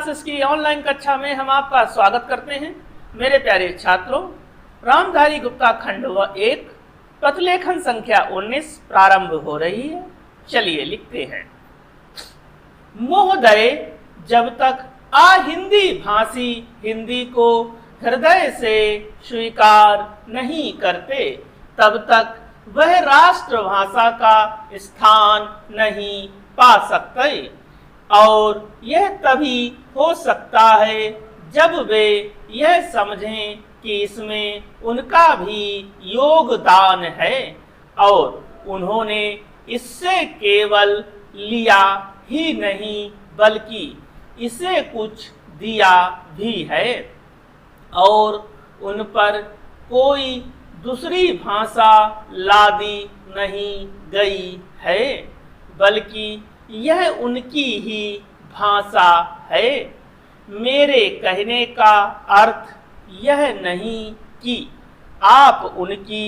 Classes की online कक्षा में हम आपका स्वागत करते हैं। मेरे प्यारे छात्रों, रामधारी गुप्ता खंड 1 पथलेखन संख्या 19 प्रारंभ हो रही है। चलिए लिखते हैं। महोदय जब तक हिंदी भाषी हिंदी को हृदय से स्वीकार नहीं करते तब तक वह राष्ट्रभाषा का स्थान नहीं पा सकते, और यह तभी हो सकता है जब वे यह समझें कि इसमें उनका भी योगदान है और उन्होंने इससे केवल लिया ही नहीं बल्कि इसे कुछ दिया भी है, और उन पर कोई दूसरी भाषा लादी नहीं गई है, बल्कि यह उनकी ही भाषा है। मेरे कहने का अर्थ यह नहीं कि आप उनकी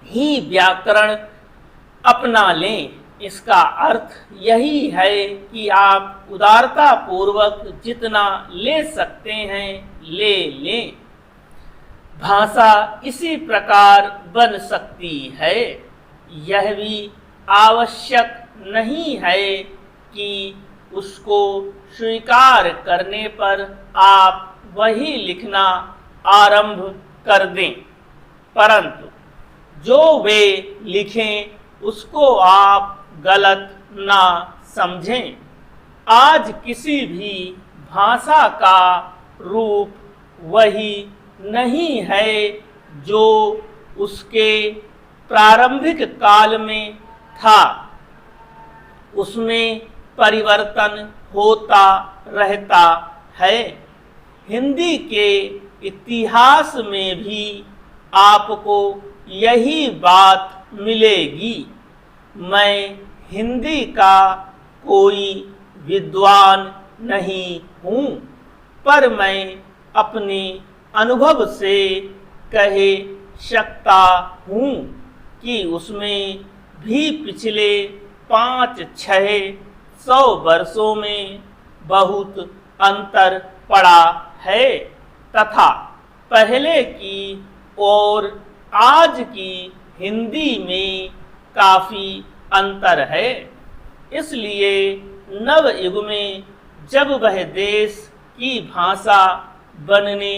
ही व्याकरण अपना लें, इसका अर्थ यही है कि आप उदारता पूर्वक जितना ले सकते हैं ले लें। भाषा इसी प्रकार बन सकती है। यह भी आवश्यक नहीं है कि उसको स्वीकार करने पर आप वही लिखना आरंभ कर दें, परंतु जो वे लिखें उसको आप गलत ना समझें। आज किसी भी भाषा का रूप वही नहीं है जो उसके प्रारंभिक काल में था। उसमें परिवर्तन होता रहता है। हिंदी के इतिहास में भी आपको यही बात मिलेगी। मैं हिंदी का कोई विद्वान नहीं हूँ, पर मैं अपने अनुभव से कह सकता हूँ कि उसमें भी पिछले 500-600 वर्षों में बहुत अंतर पड़ा है तथा पहले की और आज की हिंदी में काफ़ी अंतर है। इसलिए नवयुग में जब वह देश की भाषा बनने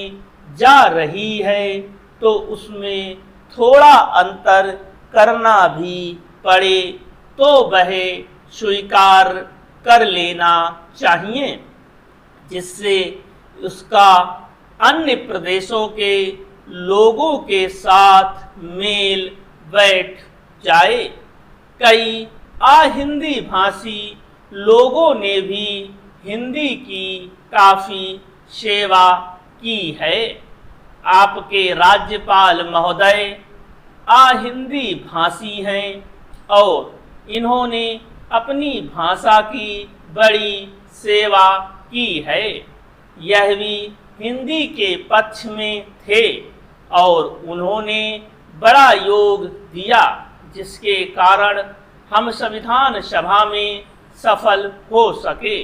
जा रही है तो उसमें थोड़ा अंतर करना भी पड़े तो वह स्वीकार कर लेना चाहिए, जिससे उसका अन्य प्रदेशों के लोगों के साथ मेल बैठ जाए। कई हिंदी भाषी लोगों ने भी हिंदी की काफ़ी सेवा की है। आपके राज्यपाल महोदय हिंदी भाषी हैं और इन्होंने अपनी भाषा की बड़ी सेवा की है। यह भी हिंदी के पक्ष में थे और उन्होंने बड़ा योग दिया, जिसके कारण हम संविधान सभा में सफल हो सके।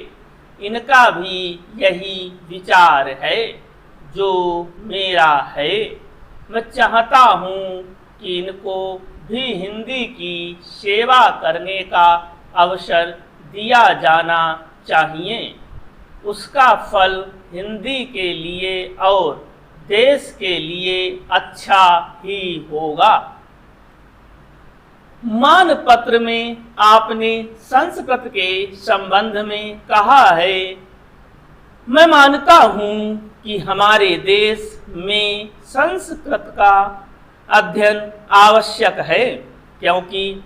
इनका भी यही विचार है जो मेरा है। मैं चाहता हूँ कि इनको भी हिंदी की सेवा करने का अवसर दिया जाना चाहिए। उसका फल हिंदी के लिए और देश के लिए अच्छा ही होगा। मानपत्र में आपने संस्कृत के संबंध में कहा है, मैं मानता हूँ कि हमारे देश में संस्कृत का अध्ययन आवश्यक है, क्योंकि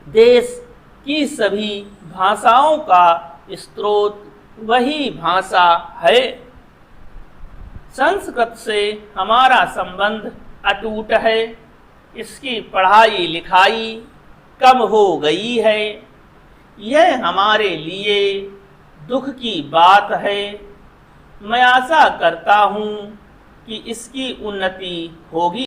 देश की सभी भाषाओं का स्रोत वही भाषा है। संस्कृत से हमारा संबंध अटूट है। इसकी पढ़ाई लिखाई कम हो गई है। यह हमारे लिए दुख की बात है। मैं आशा करता हूँ कि इसकी उन्नति होगी।